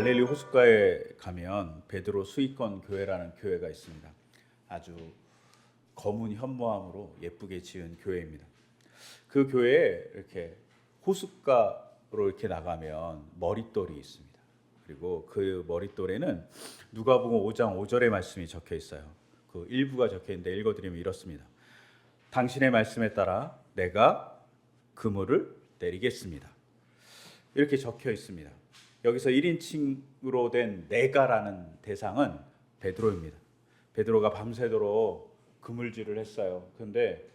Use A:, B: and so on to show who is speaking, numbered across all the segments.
A: 갈릴리 호숫가에 가면 베드로 수익권 교회라는 교회가 있습니다. 아주 검은 현무암으로 예쁘게 지은 교회입니다. 그 교회에 이렇게 호숫가로 이렇게 나가면 머릿돌이 있습니다. 그리고 그 머릿돌에는 누가복음 5장 5절의 말씀이 적혀 있어요. 그 일부가 적혀 있는데 읽어드리면 이렇습니다. 당신의 말씀에 따라 내가 그물을 내리겠습니다. 이렇게 적혀 있습니다. 여기서 1인칭으로 된 내가라는 대상은 베드로입니다. 베드로가 밤새도록 그물질을 했어요. 그런데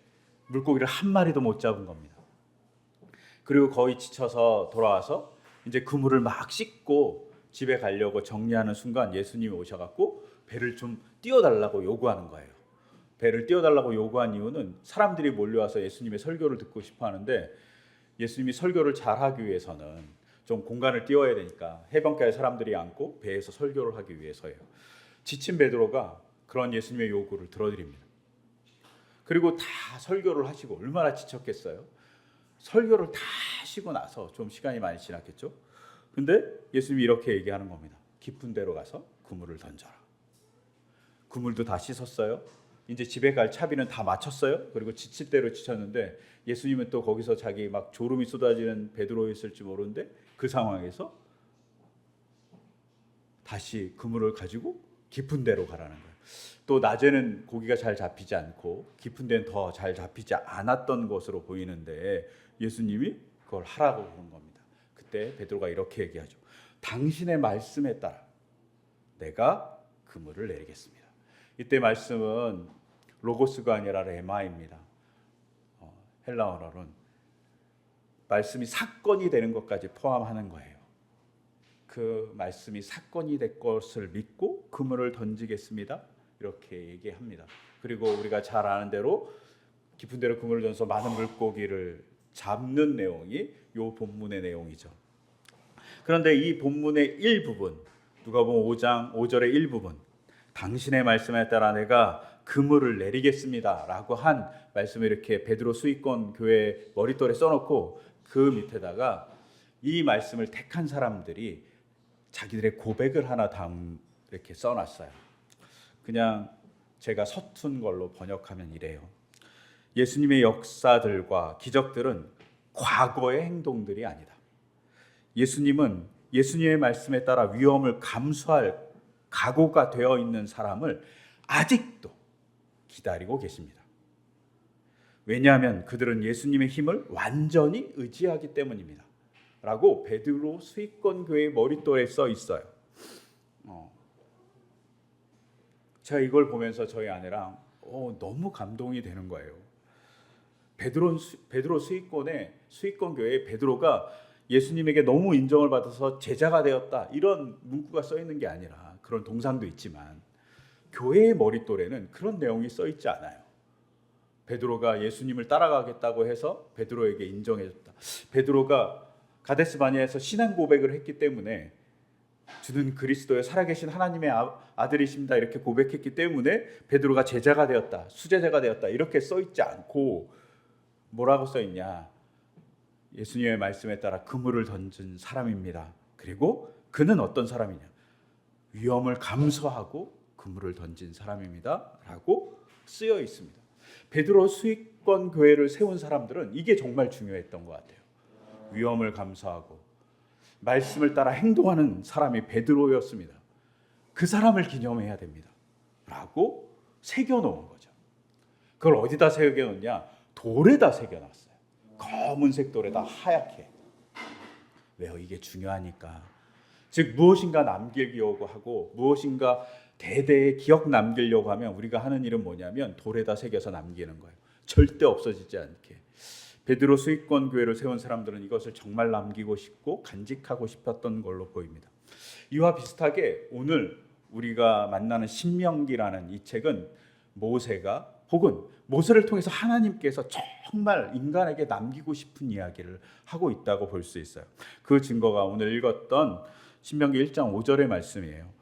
A: 물고기를 한 마리도 못 잡은 겁니다. 그리고 거의 지쳐서 돌아와서 이제 그물을 막 씻고 집에 가려고 정리하는 순간 예수님이 오셔갖고 배를 좀 띄워달라고 요구하는 거예요. 배를 띄워달라고 요구한 이유는 사람들이 몰려와서 예수님의 설교를 듣고 싶어 하는데 예수님이 설교를 잘하기 위해서는 좀 공간을 띄워야 되니까 해변가에 사람들이 앉고 배에서 설교를 하기 위해서예요. 지친 베드로가 그런 예수님의 요구를 들어드립니다. 그리고 다 설교를 하시고 얼마나 지쳤겠어요. 설교를 다 하시고 나서 좀 시간이 많이 지났겠죠. 근데 예수님이 이렇게 얘기하는 겁니다. 깊은 데로 가서 그물을 던져라. 그물도 다 씻었어요. 이제 집에 갈 차비는 다 마쳤어요. 그리고 지칠 대로 지쳤는데 예수님은 또 거기서 자기 막 졸음이 쏟아지는 베드로였을지 모르는데 그 상황에서 다시 그물을 가지고 깊은 데로 가라는 거예요. 또 낮에는 고기가 잘 잡히지 않고 깊은 데는 더 잘 잡히지 않았던 것으로 보이는데 예수님이 그걸 하라고 그런 겁니다. 그때 베드로가 이렇게 얘기하죠. 당신의 말씀에 따라 내가 그물을 내리겠습니다. 이때 말씀은 로고스가 아니라 레마입니다. 헬라어로는 말씀이 사건이 되는 것까지 포함하는 거예요. 그 말씀이 사건이 될 것을 믿고 그물을 던지겠습니다. 이렇게 얘기합니다. 그리고 우리가 잘 아는 대로 깊은 데로 그물을 던져서 많은 물고기를 잡는 내용이 이 본문의 내용이죠. 그런데 이 본문의 일부분, 누가복음 5장 5절의 일부분, 당신의 말씀에 따라 내가 그물을 내리겠습니다 라고 한 말씀을 이렇게 베드로 수익권 교회 머릿돌에 써놓고 그 밑에다가 이 말씀을 택한 사람들이 자기들의 고백을 하나 이렇게 써놨어요. 그냥 제가 서툰 걸로 번역하면 이래요. 예수님의 역사들과 기적들은 과거의 행동들이 아니다. 예수님은 예수님의 말씀에 따라 위험을 감수할 각오가 되어 있는 사람을 아직도 기다리고 계십니다. 왜냐하면 그들은 예수님의 힘을 완전히 의지하기 때문입니다. 라고 베드로 수익권 교회의 머릿돌에 써 있어요. 제가 이걸 보면서 저희 아내랑 너무 감동이 되는 거예요. 베드로 수익권 교회의 베드로가 예수님에게 너무 인정을 받아서 제자가 되었다 이런 문구가 써 있는 게 아니라 그런 동상도 있지만 교회의 머릿돌에는 그런 내용이 써 있지 않아요. 베드로가 예수님을 따라가겠다고 해서 베드로에게 인정해줬다. 베드로가 가데스 바네아에서 신앙 고백을 했기 때문에 주는 그리스도의 살아계신 하나님의 아들이십니다 이렇게 고백했기 때문에 베드로가 제자가 되었다, 수제자가 되었다 이렇게 써 있지 않고 뭐라고 써 있냐? 예수님의 말씀에 따라 그물을 던진 사람입니다. 그리고 그는 어떤 사람이냐? 위험을 감수하고 그물을 던진 사람입니다 라고 쓰여 있습니다. 베드로 수익권 교회를 세운 사람들은 이게 정말 중요했던 것 같아요. 위험을 감수하고 말씀을 따라 행동하는 사람이 베드로였습니다. 그 사람을 기념해야 됩니다 라고 새겨놓은 거죠. 그걸 어디다 새겨놓냐? 돌에다 새겨놨어요. 검은색 돌에다 하얗게. 왜요? 이게 중요하니까. 즉 무엇인가 남기려고 하고 무엇인가 대대의 기억 남기려고 하면 우리가 하는 일은 뭐냐면 돌에다 새겨서 남기는 거예요. 절대 없어지지 않게. 베드로 수익권 교회를 세운 사람들은 이것을 정말 남기고 싶고 간직하고 싶었던 걸로 보입니다. 이와 비슷하게 오늘 우리가 만나는 신명기라는 이 책은 모세가 혹은 모세를 통해서 하나님께서 정말 인간에게 남기고 싶은 이야기를 하고 있다고 볼 수 있어요. 그 증거가 오늘 읽었던 신명기 1장 5절의 말씀이에요.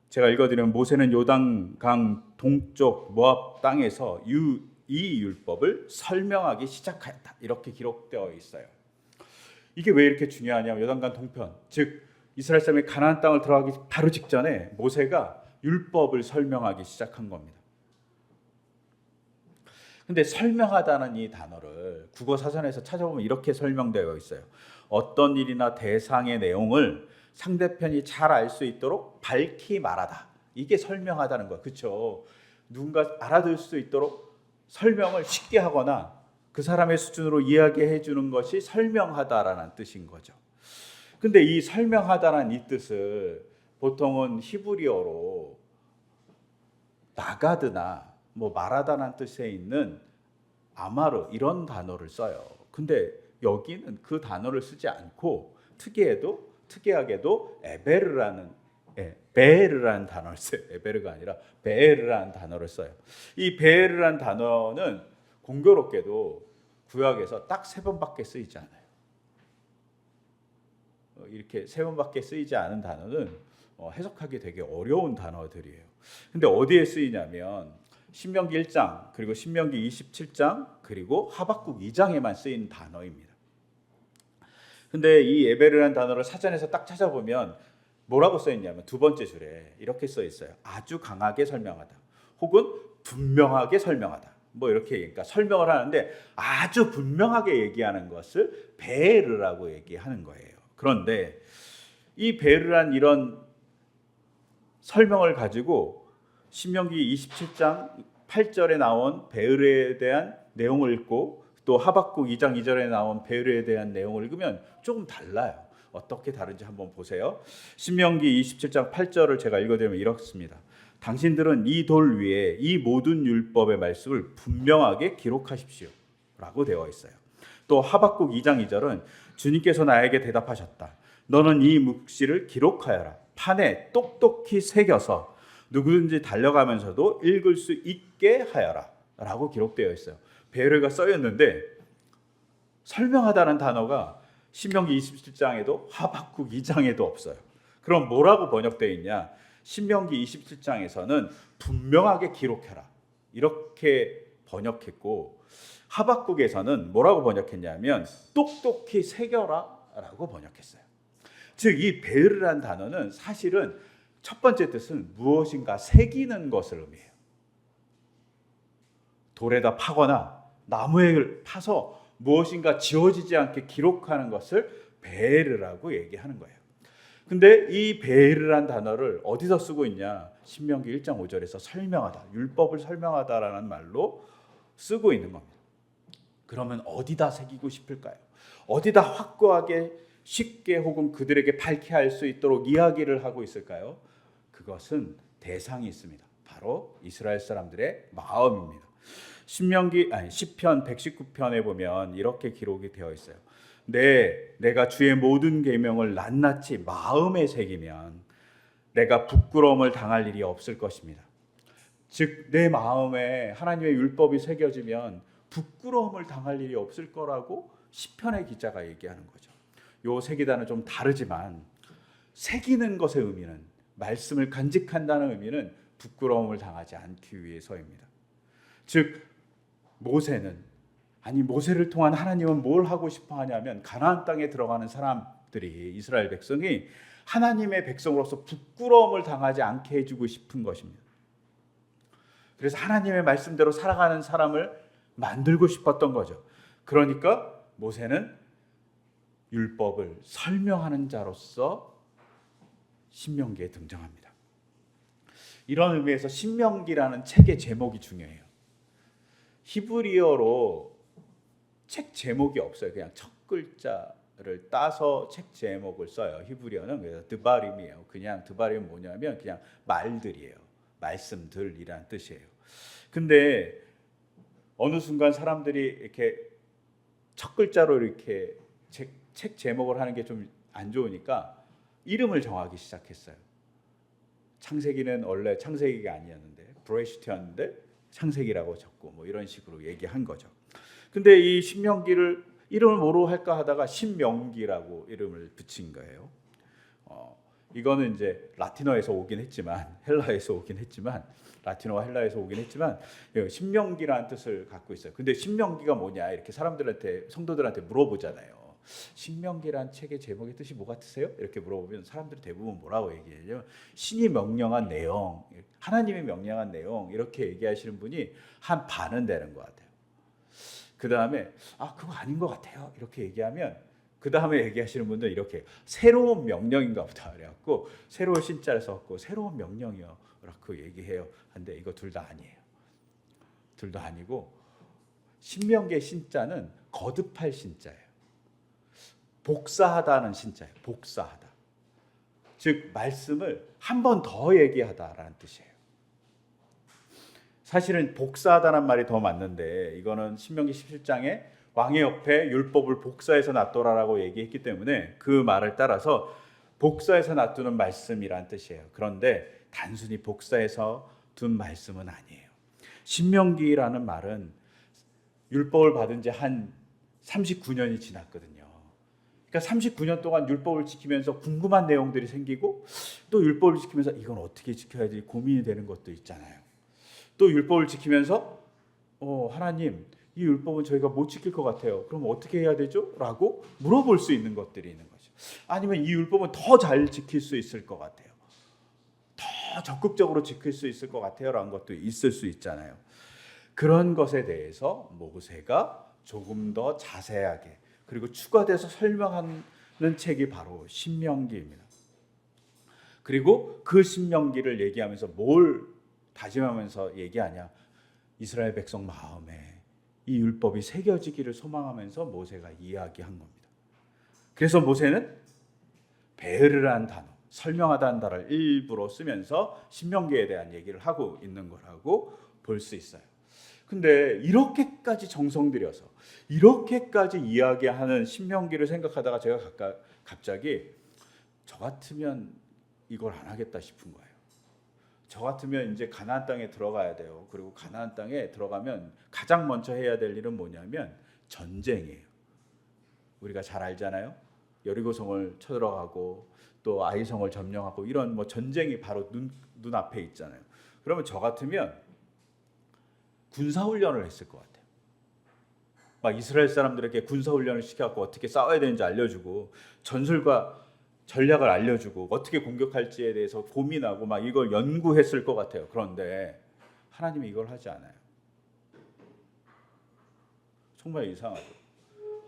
A: 제가 읽어드리면 모세는 요단강 동쪽 모압 땅에서 이 율법을 설명하기 시작하였다 이렇게 기록되어 있어요. 이게 왜 이렇게 중요하냐면 요단강 동편 즉 이스라엘 사람이 가나안 땅을 들어가기 바로 직전에 모세가 율법을 설명하기 시작한 겁니다. 근데 설명하다는 이 단어를 국어 사전에서 찾아보면 이렇게 설명되어 있어요. 어떤 일이나 대상의 내용을 상대편이 잘 알 수 있도록 밝히 말하다. 이게 설명하다는 거야. 그렇죠? 누군가 알아들 수 있도록 설명을 쉽게 하거나 그 사람의 수준으로 이야기해 주는 것이 설명하다라는 뜻인 거죠. 근데 이 설명하다라는 이 뜻을 보통은 히브리어로 나가드나 뭐 말하다라는 뜻에 있는 아마르 이런 단어를 써요. 근데 여기는 그 단어를 쓰지 않고 특이하게도 베르라는 단어를 써요. 에베르가 아니라 베르라는 단어를 써요. 이 베르라는 단어는 공교롭게도 구약에서 딱 3번밖에 쓰이지 않아요. 이렇게 3번밖에 쓰이지 않은 단어는 해석하기 되게 어려운 단어들이에요. 근데 어디에 쓰이냐면 신명기 1장 그리고 신명기 27장 그리고 하박국 2장에만 쓰인 단어입니다. 근데 이 에베르라는 단어를 사전에서 딱 찾아보면 뭐라고 써 있냐면 두 번째 줄에 이렇게 써 있어요. 아주 강하게 설명하다 혹은 분명하게 설명하다. 뭐 이렇게 그러니까 설명을 하는데 아주 분명하게 얘기하는 것을 베르라고 얘기하는 거예요. 그런데 이 베르란 이런 설명을 가지고 신명기 27장 8절에 나온 베르에 대한 내용을 읽고 또 하박국 2장 2절에 나온 베르에 대한 내용을 읽으면 조금 달라요. 어떻게 다른지 한번 보세요. 신명기 27장 8절을 제가 읽어드리면 이렇습니다. 당신들은 이 돌 위에 이 모든 율법의 말씀을 분명하게 기록하십시오 라고 되어 있어요. 또 하박국 2장 2절은 주님께서 나에게 대답하셨다. 너는 이 묵시를 기록하여라. 판에 똑똑히 새겨서 누구든지 달려가면서도 읽을 수 있게 하여라 라고 기록되어 있어요. 베르가 써있는데 설명하다는 단어가 신명기 27장에도 하박국 2장에도 없어요. 그럼 뭐라고 번역되어 있냐? 신명기 27장에서는 분명하게 기록해라 이렇게 번역했고 하박국에서는 뭐라고 번역했냐면 똑똑히 새겨라 라고 번역했어요. 즉 이 베르란 단어는 사실은 첫 번째 뜻은 무엇인가 새기는 것을 의미해요. 돌에다 파거나 나무에 파서 무엇인가 지워지지 않게 기록하는 것을 베르라고 얘기하는 거예요. 근데 이 베르란 단어를 어디서 쓰고 있냐? 신명기 1장 5절에서 설명하다, 율법을 설명하다라는 말로 쓰고 있는 겁니다. 그러면 어디다 새기고 싶을까요? 어디다 확고하게 쉽게 혹은 그들에게 밝게 할 수 있도록 이야기를 하고 있을까요? 그것은 대상이 있습니다. 바로 이스라엘 사람들의 마음입니다. 시편 119편에 보면 이렇게 기록이 되어 있어요. 내가 주의 모든 계명을 낱낱이 마음에 새기면 내가 부끄러움을 당할 일이 없을 것입니다. 즉 내 마음에 하나님의 율법이 새겨지면 부끄러움을 당할 일이 없을 거라고 시편의 기자가 얘기하는 거죠. 요 새기다는 좀 다르지만 새기는 것의 의미는 말씀을 간직한다는 의미는 부끄러움을 당하지 않기 위해서입니다. 즉 모세를 통한 하나님은 뭘 하고 싶어 하냐면 가나안 땅에 들어가는 사람들이 이스라엘 백성이 하나님의 백성으로서 부끄러움을 당하지 않게 해주고 싶은 것입니다. 그래서 하나님의 말씀대로 살아가는 사람을 만들고 싶었던 거죠. 그러니까 모세는 율법을 설명하는 자로서 신명기에 등장합니다. 이런 의미에서 신명기라는 책의 제목이 중요해요. 히브리어로 책 제목이 없어요. 그냥 첫 글자를 따서 책 제목을 써요. 히브리어는 그래서 드바림이에요. 그냥 드바림은 뭐냐면 그냥 말들이에요. 말씀들이란 뜻이에요. 근데 어느 순간 사람들이 이렇게 첫 글자로 이렇게 책 제목을 하는 게 좀 안 좋으니까 이름을 정하기 시작했어요. 창세기는 원래 창세기가 아니었는데 브레시트였는데 창세기라고 적고 뭐 이런 식으로 얘기한 거죠. 근데 이 신명기를 이름을 뭐로 할까 하다가 신명기라고 이름을 붙인 거예요. 이거는 이제 라틴어에서 오긴 했지만 라틴어와 헬라에서 오긴 했지만 신명기라는 뜻을 갖고 있어요. 근데 신명기가 뭐냐 이렇게 사람들한테 성도들한테 물어보잖아요. 신명기란 책의 제목의 뜻이 뭐 같으세요? 이렇게 물어보면 사람들이 대부분 뭐라고 얘기해요? 신이 명령한 내용, 하나님이 명령한 내용 이렇게 얘기하시는 분이 한 반은 되는 것 같아요. 그 다음에 그거 아닌 것 같아요 이렇게 얘기하면 그 다음에 얘기하시는 분들 이렇게 새로운 명령인가 보다 그래갖고 새로운 신자를 썼고 새로운 명령이요 라고 얘기해요. 근데 이거 둘 다 아니에요. 둘 다 아니고 신명기의 신자는 거듭할 신자예요. 복사하다는 신자예요. 복사하다. 즉 말씀을 한 번 더 얘기하다라는 뜻이에요. 사실은 복사하다는 말이 더 맞는데 이거는 신명기 17장에 왕의 옆에 율법을 복사해서 놔두라라고 얘기했기 때문에 그 말을 따라서 복사해서 놔두는 말씀이란 뜻이에요. 그런데 단순히 복사해서 둔 말씀은 아니에요. 신명기라는 말은 율법을 받은 지 한 39년이 지났거든요. 그러니까 39년 동안 율법을 지키면서 궁금한 내용들이 생기고 또 율법을 지키면서 이건 어떻게 지켜야 지 고민이 되는 것도 있잖아요. 또 율법을 지키면서 하나님 이 율법은 저희가 못 지킬 것 같아요. 그럼 어떻게 해야 되죠? 라고 물어볼 수 있는 것들이 있는 거죠. 아니면 이 율법은 더 잘 지킬 수 있을 것 같아요. 더 적극적으로 지킬 수 있을 것 같아요. 라는 것도 있을 수 있잖아요. 그런 것에 대해서 모세가 조금 더 자세하게 그리고 추가돼서 설명하는 책이 바로 신명기입니다. 그리고 그 신명기를 얘기하면서 뭘 다짐하면서 얘기하냐? 이스라엘 백성 마음에 이 율법이 새겨지기를 소망하면서 모세가 이야기한 겁니다. 그래서 모세는 베르라는 단어, 설명하다는 단어를 일부러 쓰면서 신명기에 대한 얘기를 하고 있는 거라고 볼 수 있어요. 근데 이렇게까지 정성 들여서 이렇게까지 이야기하는 신명기를 생각하다가 제가 갑자기 저 같으면 이걸 안 하겠다 싶은 거예요. 저 같으면 이제 가나안 땅에 들어가야 돼요. 그리고 가나안 땅에 들어가면 가장 먼저 해야 될 일은 뭐냐면 전쟁이에요. 우리가 잘 알잖아요. 여리고성을 쳐들어가고 또 아이성을 점령하고 이런 전쟁이 바로 눈앞에 있잖아요. 그러면 저 같으면 군사훈련을 했을 것 같아요. 막 이스라엘 사람들에게 군사훈련을 시켜갖고 어떻게 싸워야 되는지 알려주고 전술과 전략을 알려주고 어떻게 공격할지에 대해서 고민하고 막 이걸 연구했을 것 같아요. 그런데 하나님이 이걸 하지 않아요. 정말 이상하죠.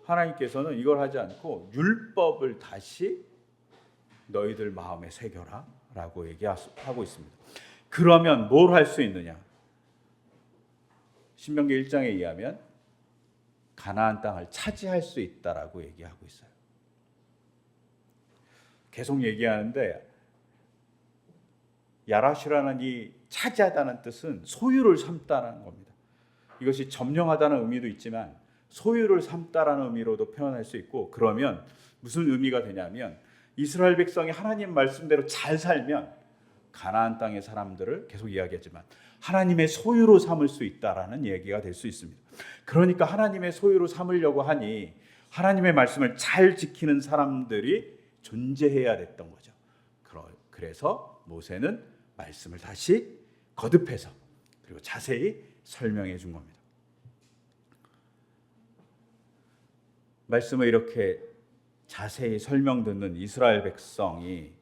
A: 하나님께서는 이걸 하지 않고 율법을 다시 너희들 마음에 새겨라 라고 얘기하고 있습니다. 그러면 뭘 할 수 있느냐? 신명기 1장에 의하면 가나안 땅을 차지할 수 있다라고 얘기하고 있어요. 계속 얘기하는데 야라시라는 이 차지하다는 뜻은 소유를 삼다라는 겁니다. 이것이 점령하다는 의미도 있지만 소유를 삼다라는 의미로도 표현할 수 있고 그러면 무슨 의미가 되냐면 이스라엘 백성이 하나님 말씀대로 잘 살면 가나안 땅의 사람들을 계속 이야기하지만 하나님의 소유로 삼을 수 있다라는 얘기가 될 수 있습니다. 그러니까 하나님의 소유로 삼으려고 하니 하나님의 말씀을 잘 지키는 사람들이 존재해야 됐던 거죠. 그래서 모세는 말씀을 다시 거듭해서 그리고 자세히 설명해 준 겁니다. 말씀을 이렇게 자세히 설명 듣는 이스라엘 백성이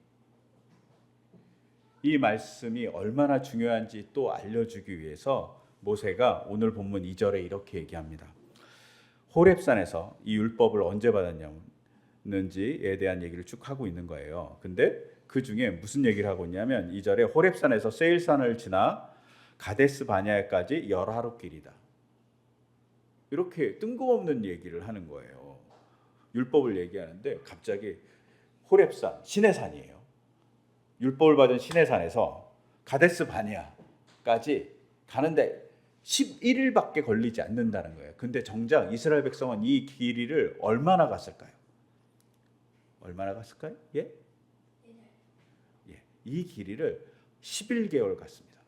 A: 이 말씀이 얼마나 중요한지 또 알려주기 위해서 모세가 오늘 본문 2절에 이렇게 얘기합니다. 호렙산에서 이 율법을 언제 받았는지에 대한 얘기를 쭉 하고 있는 거예요. 근데 그 중에 무슨 얘기를 하고 있냐면 2절에 호렙산에서 세일산을 지나 가데스 바냐에까지 열하루 길이다. 이렇게 뜬금없는 얘기를 하는 거예요. 율법을 얘기하는데 갑자기 호렙산, 시내산이에요. 율법을 받은 시내산에서 가데스 바냐까지 가는데 11일밖에 걸리지 않는다는 거예요. 근데 정작 이스라엘 백성은 이 길이를 얼마나 갔을까요? 얼마나 갔을까요? 예? 이 길이를 11개월 갔습니다.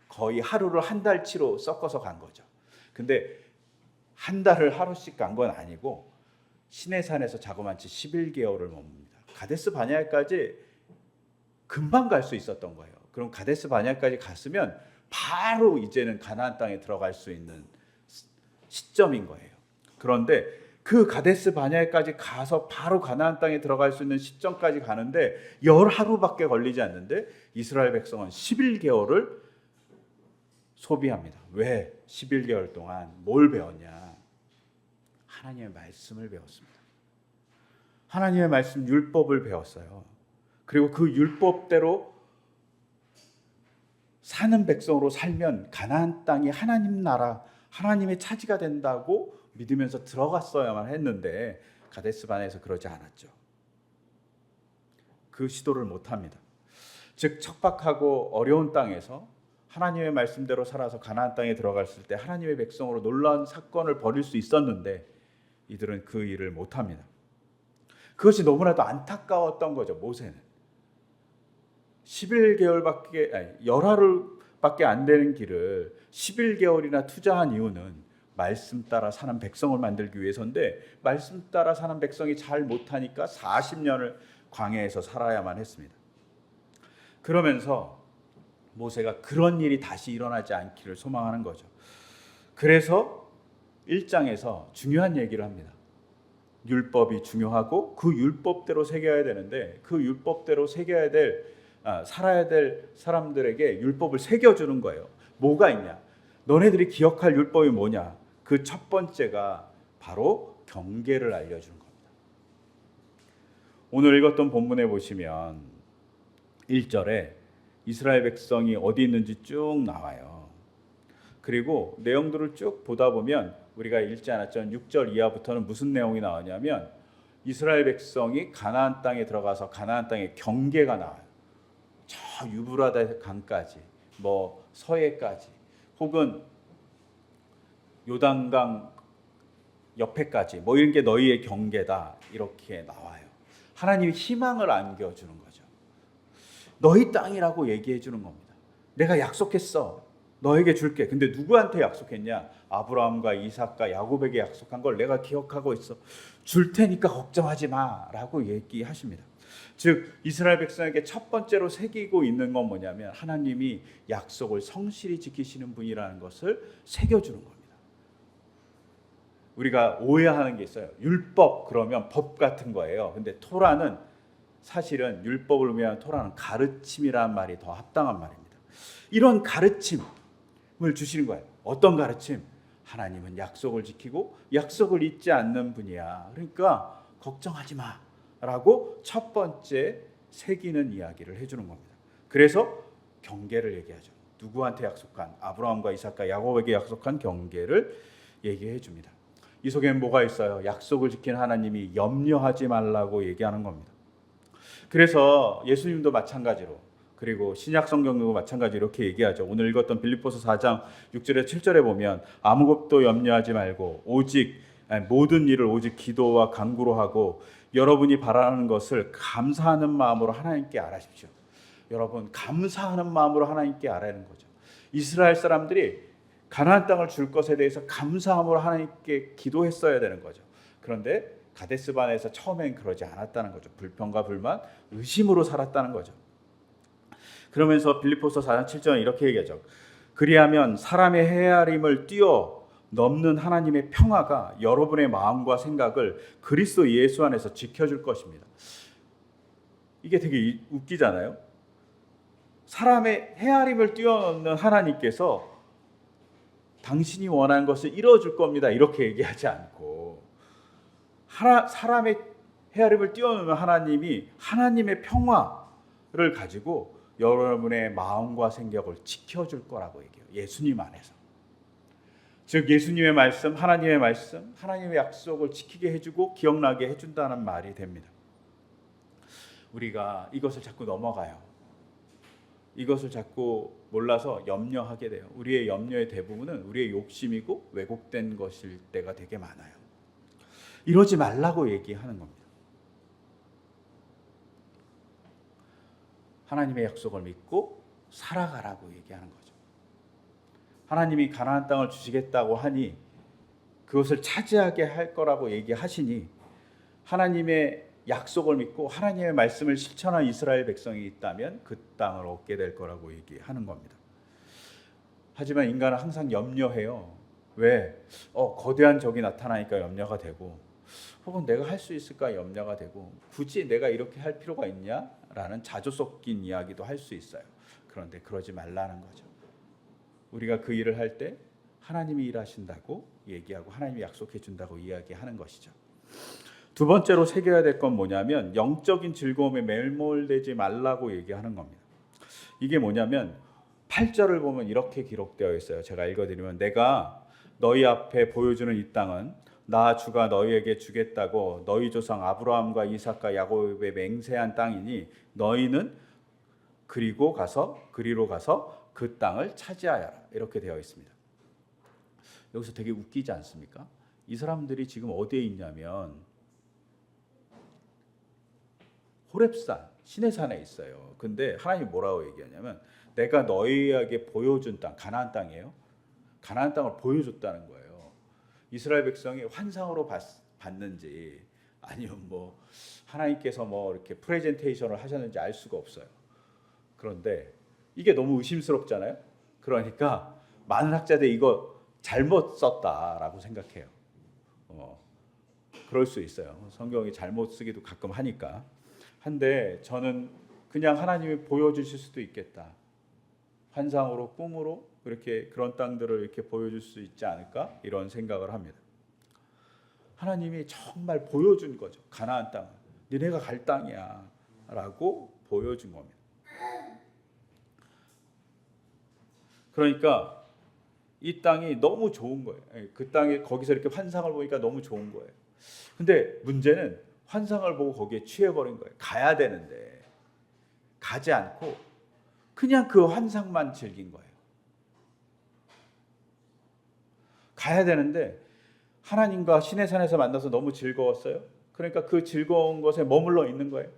A: 거의 하루를 한 달치로 섞어서 간 거죠. 근데 한 달을 하루씩 간 건 아니고 시내산에서 자그마치 11개월을 머뭅니다. 가데스 바냐까지 금방 갈 수 있었던 거예요. 그럼 가데스 바냐까지 갔으면 바로 이제는 가나안 땅에 들어갈 수 있는 시점인 거예요. 그런데 그 가데스 바네아까지 가서 바로 가나안 땅에 들어갈 수 있는 시점까지 가는데 10하루밖에 걸리지 않는데 이스라엘 백성은 11개월을 소비합니다. 왜? 11개월 동안 뭘 배웠냐? 하나님의 말씀을 배웠습니다. 하나님의 말씀 율법을 배웠어요. 그리고 그 율법대로 사는 백성으로 살면 가나안 땅이 하나님 나라, 하나님의 차지가 된다고 믿으면서 들어갔어야만 했는데 가데스 바네아에서 그러지 않았죠. 그 시도를 못합니다. 즉 척박하고 어려운 땅에서 하나님의 말씀대로 살아서 가나안 땅에 들어갔을 때 하나님의 백성으로 놀라운 사건을 벌일 수 있었는데 이들은 그 일을 못합니다. 그것이 너무나도 안타까웠던 거죠. 모세는 10하루밖에 안 되는 길을 11개월이나 투자한 이유는 말씀 따라 사는 백성을 만들기 위해서인데 말씀 따라 사는 백성이 잘 못하니까 40년을 광야에서 살아야만 했습니다. 그러면서 모세가 그런 일이 다시 일어나지 않기를 소망하는 거죠. 그래서 1장에서 중요한 얘기를 합니다. 율법이 중요하고 그 율법대로 새겨야 되는데 그 율법대로 새겨야 될 살아야 될 사람들에게 율법을 새겨주는 거예요. 뭐가 있냐? 너네들이 기억할 율법이 뭐냐? 그 첫 번째가 바로 경계를 알려주는 겁니다. 오늘 읽었던 본문에 보시면 1절에 이스라엘 백성이 어디 있는지 쭉 나와요. 그리고 내용들을 쭉 보다 보면 우리가 읽지 않았던 6절 이하부터는 무슨 내용이 나오냐면 이스라엘 백성이 가나안 땅에 들어가서 가나안 땅의 경계가 나와요. 저 유브라데 강까지, 뭐 서해까지, 혹은 요단강 옆에까지, 뭐 이런 게 너희의 경계다 이렇게 나와요. 하나님이 희망을 안겨주는 거죠. 너희 땅이라고 얘기해 주는 겁니다. 내가 약속했어. 너에게 줄게. 근데 누구한테 약속했냐? 아브라함과 이삭과 야곱에게 약속한 걸 내가 기억하고 있어. 줄 테니까 걱정하지 마라고 얘기하십니다. 즉 이스라엘 백성에게 첫 번째로 새기고 있는 건 뭐냐면 하나님이 약속을 성실히 지키시는 분이라는 것을 새겨주는 겁니다. 우리가 오해하는 게 있어요. 율법 그러면 법 같은 거예요. 근데 토라는 사실은 율법을 의미하는 토라는 가르침이라는 말이 더 합당한 말입니다. 이런 가르침을 주시는 거예요. 어떤 가르침? 하나님은 약속을 지키고 약속을 잊지 않는 분이야. 그러니까 걱정하지 마라고 첫 번째 새기는 이야기를 해주는 겁니다. 그래서 경계를 얘기하죠. 누구한테 약속한? 아브라함과 이삭과 야곱에게 약속한 경계를 얘기해 줍니다. 이 속에는 뭐가 있어요? 약속을 지키는 하나님이 염려하지 말라고 얘기하는 겁니다. 그래서 예수님도 마찬가지로, 그리고 신약 성경도 마찬가지로 이렇게 얘기하죠. 오늘 읽었던 빌립보서 4장 6절에 7절에 보면 아무것도 염려하지 말고 모든 일을 오직 기도와 간구로 하고 여러분이 바라는 것을 감사하는 마음으로 하나님께 아뢰십시오. 여러분, 감사하는 마음으로 하나님께 아뢰는 거죠. 이스라엘 사람들이 가나안 땅을 줄 것에 대해서 감사함으로 하나님께 기도했어야 되는 거죠. 그런데 가데스 바네아에서 처음엔 그러지 않았다는 거죠. 불평과 불만, 의심으로 살았다는 거죠. 그러면서 빌립보서 4장 7절은 이렇게 얘기하죠. 그리하면 사람의 헤아림을 뛰어넘는 하나님의 평화가 여러분의 마음과 생각을 그리스도 예수 안에서 지켜줄 것입니다. 이게 되게 웃기잖아요. 사람의 헤아림을 뛰어넘는 하나님께서 당신이 원하는 것을 이뤄줄 겁니다. 이렇게 얘기하지 않고 사람의 헤아림을 뛰어넘는 하나님이 하나님의 평화를 가지고 여러분의 마음과 생각을 지켜줄 거라고 얘기해요. 예수님 안에서. 즉 예수님의 말씀, 하나님의 말씀, 하나님의 약속을 지키게 해주고 기억나게 해준다는 말이 됩니다. 우리가 이것을 자꾸 넘어가요. 이것을 자꾸 몰라서 염려하게 돼요. 우리의 염려의 대부분은 우리의 욕심이고 왜곡된 것일 때가 되게 많아요. 이러지 말라고 얘기하는 겁니다. 하나님의 약속을 믿고 살아가라고 얘기하는 거죠. 하나님이 가나안 땅을 주시겠다고 하니 그것을 차지하게 할 거라고 얘기하시니 하나님의 약속을 믿고 하나님의 말씀을 실천한 이스라엘 백성이 있다면 그 땅을 얻게 될 거라고 얘기하는 겁니다. 하지만 인간은 항상 염려해요. 왜? 거대한 적이 나타나니까 염려가 되고 혹은 내가 할 수 있을까 염려가 되고 굳이 내가 이렇게 할 필요가 있냐라는 자조 섞인 이야기도 할 수 있어요. 그런데 그러지 말라는 거죠. 우리가 그 일을 할 때 하나님이 일하신다고 얘기하고 하나님이 약속해 준다고 이야기하는 것이죠. 두 번째로 새겨야 될 건 뭐냐면 영적인 즐거움에 매몰되지 말라고 얘기하는 겁니다. 이게 뭐냐면 8절을 보면 이렇게 기록되어 있어요. 제가 읽어드리면 내가 너희 앞에 보여주는 이 땅은 나 주가 너희에게 주겠다고 너희 조상 아브라함과 이삭과 야곱에 맹세한 땅이니 너희는 그리로 가서 그 땅을 차지하여라. 이렇게 되어 있습니다. 여기서 되게 웃기지 않습니까? 이 사람들이 지금 어디에 있냐면 호렙산 시내산에 있어요. 근데 하나님이 뭐라고 얘기하냐면 내가 너희에게 보여준 땅, 가나안 땅이에요. 가나안 땅을 보여줬다는 거예요. 이스라엘 백성이 환상으로 봤는지 아니면 뭐 하나님께서 뭐 이렇게 프레젠테이션을 하셨는지 알 수가 없어요. 그런데 이게 너무 의심스럽잖아요. 그러니까 많은 학자들이 이거 잘못 썼다라고 생각해요. 그럴 수 있어요. 성경이 잘못 쓰기도 가끔 하니까. 한데 저는 그냥 하나님이 보여주실 수도 있겠다. 환상으로 꿈으로 이렇게 그런 땅들을 이렇게 보여줄 수 있지 않을까 이런 생각을 합니다. 하나님이 정말 보여준 거죠. 가나안 땅을 너네가 갈 땅이야라고 보여준 겁니다. 그러니까 이 땅이 너무 좋은 거예요. 그 땅에 거기서 이렇게 환상을 보니까 너무 좋은 거예요. 근데 문제는 환상을 보고 거기에 취해버린 거예요. 가야 되는데 가지 않고 그냥 그 환상만 즐긴 거예요. 가야 되는데 하나님과 시내산에서 만나서 너무 즐거웠어요. 그러니까 그 즐거운 것에 머물러 있는 거예요.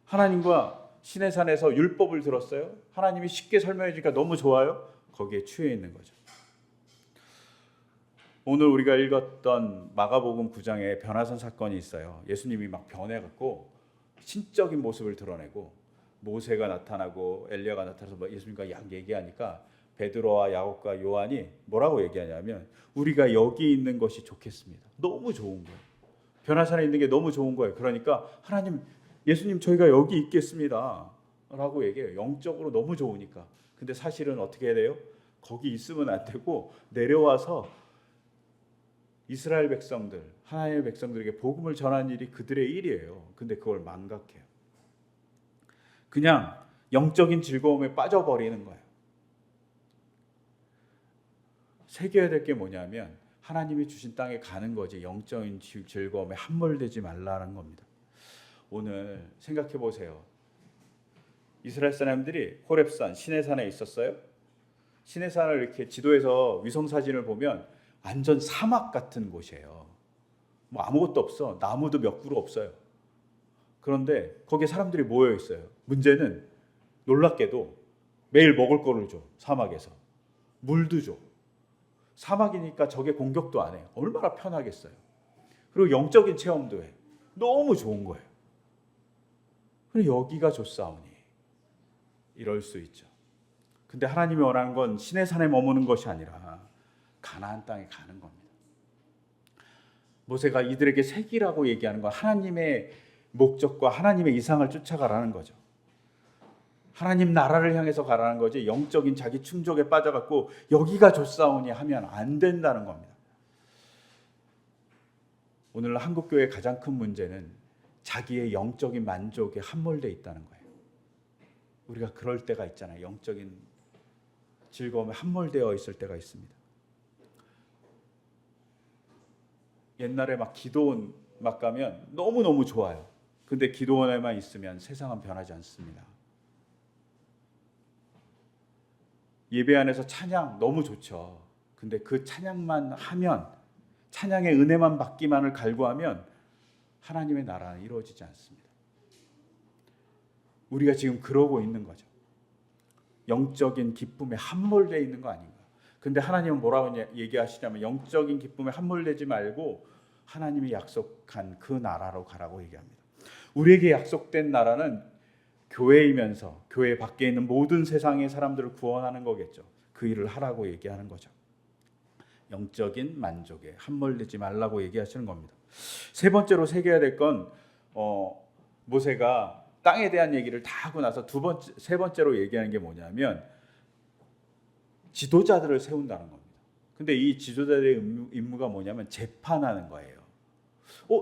A: 하나님과 시내산에서 율법을 들었어요. 하나님이 쉽게 설명해 주니까 너무 좋아요. 거기에 취해 있는 거죠. 오늘 우리가 읽었던 마가복음 9장에 변화산 사건이 있어요. 예수님이 막 변해갖고 신적인 모습을 드러내고 모세가 나타나고 엘리야가 나타나서 예수님과 약 얘기하니까 베드로와 야곱과 요한이 뭐라고 얘기하냐면 우리가 여기 있는 것이 좋겠습니다. 너무 좋은 거예요. 변화산에 있는 게 너무 좋은 거예요. 그러니까 하나님, 예수님 저희가 여기 있겠습니다 라고 얘기해요. 영적으로 너무 좋으니까. 근데 사실은 어떻게 해야 돼요? 거기 있으면 안 되고 내려와서 이스라엘 백성들, 하나님의 백성들에게 복음을 전하는 일이 그들의 일이에요. 근데 그걸 망각해요. 그냥 영적인 즐거움에 빠져버리는 거예요. 새겨야 될 게 뭐냐면 하나님이 주신 땅에 가는 거지 영적인 즐거움에 함몰되지 말라는 겁니다. 오늘 생각해 보세요. 이스라엘 사람들이 호렙산, 시내산에 있었어요. 시내산을 이렇게 지도에서 위성 사진을 보면 완전 사막 같은 곳이에요. 뭐 아무것도 없어. 나무도 몇 그루 없어요. 그런데 거기에 사람들이 모여 있어요. 문제는 놀랍게도 매일 먹을 거를 줘. 사막에서. 물도 줘. 사막이니까 적의 공격도 안 해요. 얼마나 편하겠어요. 그리고 영적인 체험도 해. 너무 좋은 거예요. 그리고 여기가 좋사오니 이럴 수 있죠. 근데 하나님이 원하는 건 시내산에 머무는 것이 아니라 가나안 땅에 가는 겁니다. 모세가 이들에게 새기라고 얘기하는 건 하나님의 목적과 하나님의 이상을 쫓아가라는 거죠. 하나님 나라를 향해서 가라는 거지 영적인 자기 충족에 빠져갖고 여기가 좋사오니 하면 안 된다는 겁니다. 오늘 한국교회의 가장 큰 문제는 자기의 영적인 만족에 함몰되어 있다는 거예요. 우리가 그럴 때가 있잖아요. 영적인 즐거움에 함몰되어 있을 때가 있습니다. 옛날에 막 기도원 막 가면 너무너무 좋아요. 근데 기도원에만 있으면 세상은 변하지 않습니다. 예배 안에서 찬양 너무 좋죠. 근데 그 찬양만 하면 찬양의 은혜만 받기만을 갈구하면 하나님의 나라는 이루어지지 않습니다. 우리가 지금 그러고 있는 거죠. 영적인 기쁨에 함몰되어 있는 거 아닌가. 근데 하나님은 뭐라고 얘기하시냐면 영적인 기쁨에 함몰되지 말고 하나님이 약속한 그 나라로 가라고 얘기합니다. 우리에게 약속된 나라는 교회이면서 교회 밖에 있는 모든 세상의 사람들을 구원하는 거겠죠. 그 일을 하라고 얘기하는 거죠. 영적인 만족에 함몰되지 말라고 얘기하시는 겁니다. 세 번째로 새겨야 될 건 모세가 땅에 대한 얘기를 다 하고 나서 세 번째로 얘기하는 게 뭐냐면 지도자들을 세운다는 겁니다. 근데 이 지도자들의 임무가 뭐냐면 재판하는 거예요.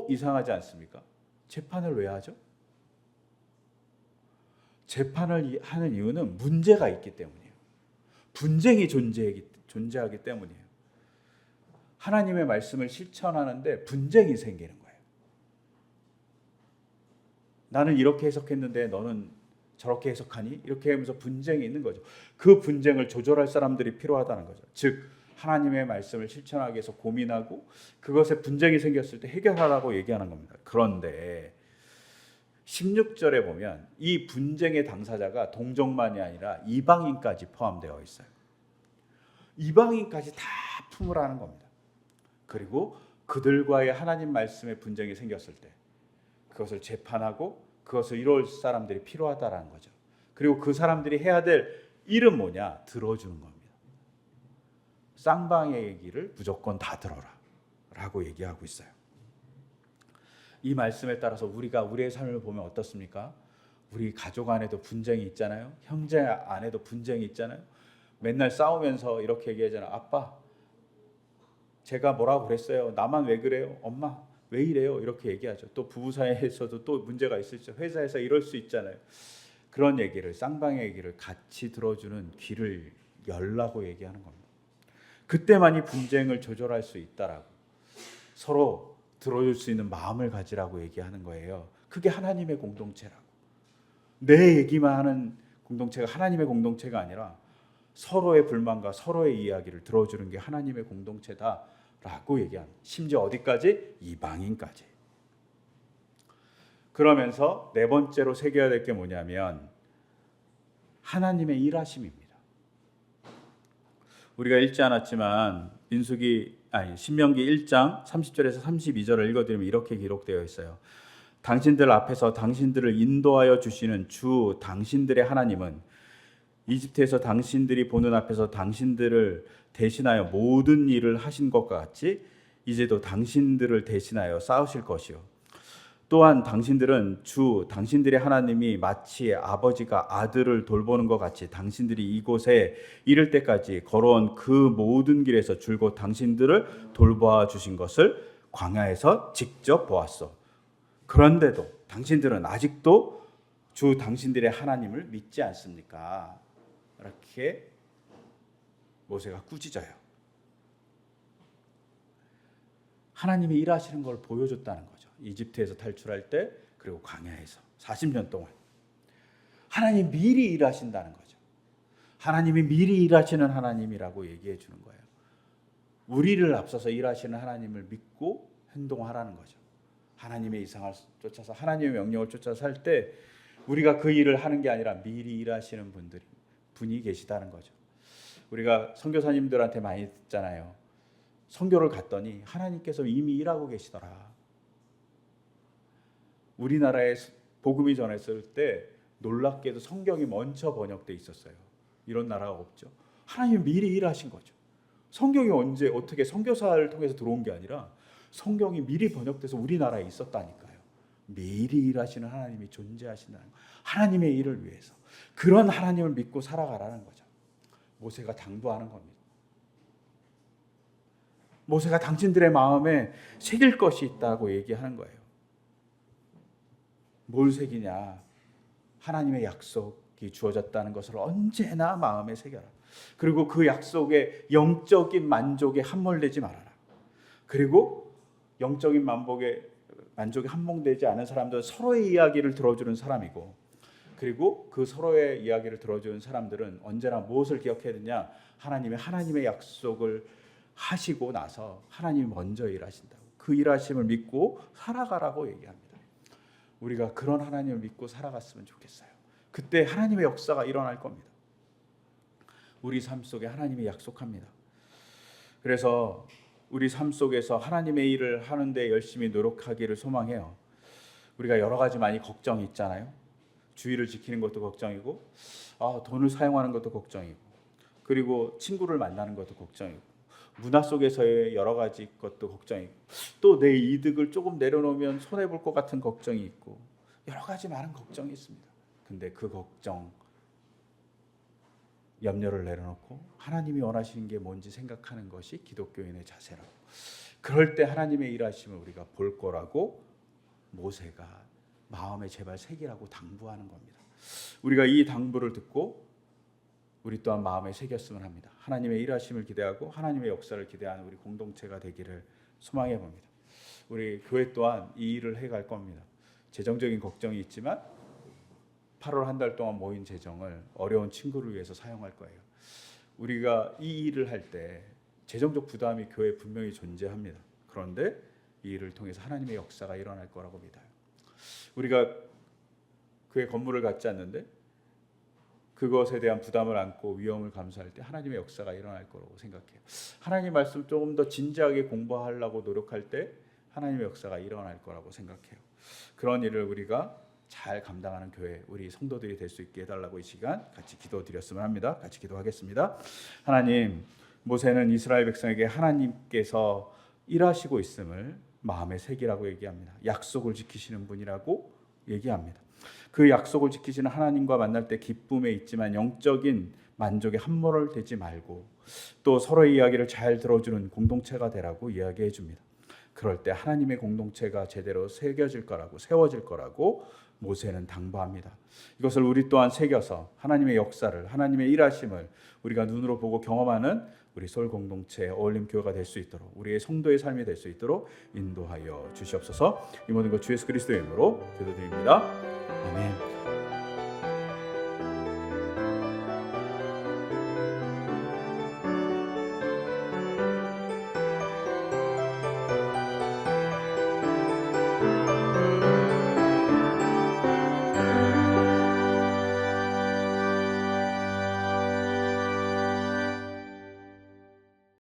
A: 이상하지 않습니까? 재판을 왜 하죠? 재판을 하는 이유는 문제가 있기 때문이에요. 분쟁이 존재하기 때문이에요. 하나님의 말씀을 실천하는데 분쟁이 생기는 거예요. 나는 이렇게 해석했는데 너는 저렇게 해석하니? 이렇게 하면서 분쟁이 있는 거죠. 그 분쟁을 조절할 사람들이 필요하다는 거죠. 즉 하나님의 말씀을 실천하기 위해서 고민하고 그것에 분쟁이 생겼을 때 해결하라고 얘기하는 겁니다. 그런데 16절에 보면 이 분쟁의 당사자가 동족만이 아니라 이방인까지 포함되어 있어요. 이방인까지 다 품으라는 겁니다. 그리고 그들과의 하나님 말씀의 분쟁이 생겼을 때 그것을 재판하고 그것을 이룰 사람들이 필요하다라는 거죠. 그리고 그 사람들이 해야 될 일은 뭐냐? 들어주는 겁니다. 쌍방의 얘기를 무조건 다 들어라 라고 얘기하고 있어요. 이 말씀에 따라서 우리가 우리의 삶을 보면 어떻습니까? 우리 가족 안에도 분쟁이 있잖아요. 형제 안에도 분쟁이 있잖아요. 맨날 싸우면서 이렇게 얘기하잖아요. 아빠, 제가 뭐라고 그랬어요? 나만 왜 그래요? 엄마, 왜 이래요? 이렇게 얘기하죠. 또 부부 사이에서도 또 문제가 있을 수, 회사에서 이럴 수 있잖아요. 그런 얘기를, 쌍방의 얘기를 같이 들어주는 귀를 열라고 얘기하는 겁니다. 그때만이 분쟁을 조절할 수 있다라고, 서로 들어줄 수 있는 마음을 가지라고 얘기하는 거예요. 그게 하나님의 공동체라고. 내 얘기만 하는 공동체가 하나님의 공동체가 아니라 서로의 불만과 서로의 이야기를 들어주는 게 하나님의 공동체다라고 얘기합니다. 심지어 어디까지? 이방인까지. 그러면서 네 번째로 새겨야 될 게 뭐냐면 하나님의 일하심입니다. 우리가 읽지 않았지만 신명기 1장 30절에서 32절을 읽어드리면 이렇게 기록되어 있어요. 당신들 앞에서 당신들을 인도하여 주시는 주 당신들의 하나님은 이집트에서 당신들이 보는 앞에서 당신들을 대신하여 모든 일을 하신 것과 같이 이제도 당신들을 대신하여 싸우실 것이요. 또한 당신들은 주 당신들의 하나님이 마치 아버지가 아들을 돌보는 것 같이 당신들이 이곳에 이를 때까지 걸어온 그 모든 길에서 줄곧 당신들을 돌보아 주신 것을 광야에서 직접 보았어. 그런데도 당신들은 아직도 주 당신들의 하나님을 믿지 않습니까? 이렇게 모세가 꾸짖어요. 하나님이 일하시는 걸 보여줬다는 거죠. 이집트에서 탈출할 때, 그리고 광야에서 40년 동안 하나님 미리 일하신다는 거죠. 하나님이 미리 일하시는 하나님이라고 얘기해 주는 거예요. 우리를 앞서서 일하시는 하나님을 믿고 행동하라는 거죠. 하나님의 이상을 쫓아서 하나님의 명령을 쫓아서 살 때 우리가 그 일을 하는 게 아니라 미리 일하시는 분이 계시다는 거죠. 우리가 선교사님들한테 많이 듣잖아요. 선교를 갔더니 하나님께서 이미 일하고 계시더라. 우리나라에 복음이 전했을 때 놀랍게도 성경이 먼저 번역돼 있었어요. 이런 나라가 없죠. 하나님이 미리 일하신 거죠. 성경이 언제 어떻게 선교사를 통해서 들어온 게 아니라 성경이 미리 번역돼서 우리나라에 있었다니까요. 미리 일하시는 하나님이 존재하신다는 거예요. 하나님의 일을 위해서. 그런 하나님을 믿고 살아가라는 거죠. 모세가 당부하는 겁니다. 모세가 당신들의 마음에 새길 것이 있다고 얘기하는 거예요. 뭘 새기냐? 하나님의 약속이 주어졌다는 것을 언제나 마음에 새겨라. 그리고 그 약속에 영적인 만족에 함몰되지 말아라. 그리고 영적인 만족에 함몰되지 않은 사람들은 서로의 이야기를 들어주는 사람이고, 그리고 그 서로의 이야기를 들어주는 사람들은 언제나 무엇을 기억해야 되냐? 하나님의 약속을 하시고 나서 하나님이 먼저 일하신다고. 그 일하심을 믿고 살아가라고 얘기합니다. 우리가 그런 하나님을 믿고 살아갔으면 좋겠어요. 그때 하나님의 역사가 일어날 겁니다. 우리 삶 속에 하나님이 약속합니다. 그래서 우리 삶 속에서 하나님의 일을 하는데 열심히 노력하기를 소망해요. 우리가 여러 가지 많이 걱정이 있잖아요. 주의를 지키는 것도 걱정이고, 돈을 사용하는 것도 걱정이고, 그리고 친구를 만나는 것도 걱정이고, 문화 속에서의 여러 가지 것도 걱정이 있고, 또 내 이득을 조금 내려놓으면 손해 볼 것 같은 걱정이 있고, 여러 가지 많은 걱정이 있습니다. 근데 그 걱정, 염려를 내려놓고 하나님이 원하시는 게 뭔지 생각하는 것이 기독교인의 자세라고. 그럴 때 하나님의 일하심을 우리가 볼 거라고 모세가 마음에 제발 새기라고 당부하는 겁니다. 우리가 이 당부를 듣고 우리 또한 마음에 새겼으면 합니다. 하나님의 일하심을 기대하고 하나님의 역사를 기대하는 우리 공동체가 되기를 소망해 봅니다. 우리 교회 또한 이 일을 해갈 겁니다. 재정적인 걱정이 있지만 8월 한 달 동안 모인 재정을 어려운 친구를 위해서 사용할 거예요. 우리가 이 일을 할 때 재정적 부담이 교회에 분명히 존재합니다. 그런데 이 일을 통해서 하나님의 역사가 일어날 거라고 믿어요. 우리가 교회 건물을 갖지 않는데 그것에 대한 부담을 안고 위험을 감수할 때 하나님의 역사가 일어날 거라고 생각해요. 하나님 말씀 조금 더 진지하게 공부하려고 노력할 때 하나님의 역사가 일어날 거라고 생각해요. 그런 일을 우리가 잘 감당하는 교회, 우리 성도들이 될 수 있게 해달라고 이 시간 같이 기도드렸으면 합니다. 같이 기도하겠습니다. 하나님, 모세는 이스라엘 백성에게 하나님께서 일하시고 있음을 마음에 새기라고 얘기합니다. 약속을 지키시는 분이라고 얘기합니다. 그 약속을 지키시는 하나님과 만날 때 기쁨에 있지만 영적인 만족에 함몰을 되지 말고 또 서로의 이야기를 잘 들어주는 공동체가 되라고 이야기해 줍니다. 그럴 때 하나님의 공동체가 제대로 새겨질 거라고, 세워질 거라고 모세는 당부합니다. 이것을 우리 또한 새겨서 하나님의 역사를, 하나님의 일하심을 우리가 눈으로 보고 경험하는 우리 서울 공동체의 어울림 교회가 될 수 있도록, 우리의 성도의 삶이 될 수 있도록 인도하여 주시옵소서. 이 모든 것 주 예수 그리스도의 이름으로 기도드립니다. 아멘.